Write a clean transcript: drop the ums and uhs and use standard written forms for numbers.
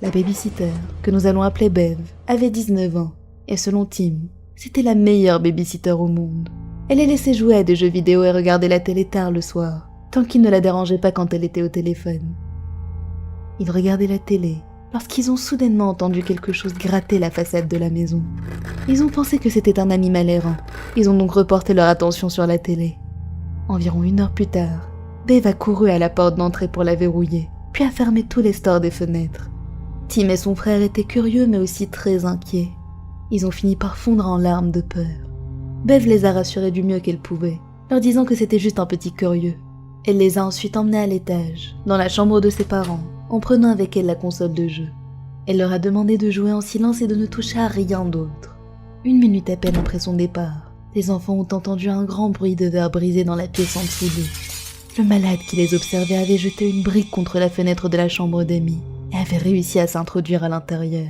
La babysitter, que nous allons appeler Bev, avait 19 ans, et selon Tim, c'était la meilleure babysitter au monde. Elle les laissait jouer à des jeux vidéo et regarder la télé tard le soir, tant qu'il ne la dérangeait pas quand elle était au téléphone. Ils regardaient la télé, lorsqu'ils ont soudainement entendu quelque chose gratter la façade de la maison. Ils ont pensé que c'était un animal errant. Ils ont donc reporté leur attention sur la télé. Environ 1 heure plus tard, Bev a couru à la porte d'entrée pour la verrouiller, puis a fermé tous les stores des fenêtres. Tim et son frère étaient curieux mais aussi très inquiets. Ils ont fini par fondre en larmes de peur. Bev les a rassurés du mieux qu'elle pouvait, leur disant que c'était juste un petit curieux. Elle les a ensuite emmenés à l'étage, dans la chambre de ses parents, en prenant avec elle la console de jeu. Elle leur a demandé de jouer en silence et de ne toucher à rien d'autre. 1 minute à peine après son départ, les enfants ont entendu un grand bruit de verre brisé dans la pièce en dessous d'eux. Le malade qui les observait avait jeté une brique contre la fenêtre de la chambre d'Amy et avait réussi à s'introduire à l'intérieur.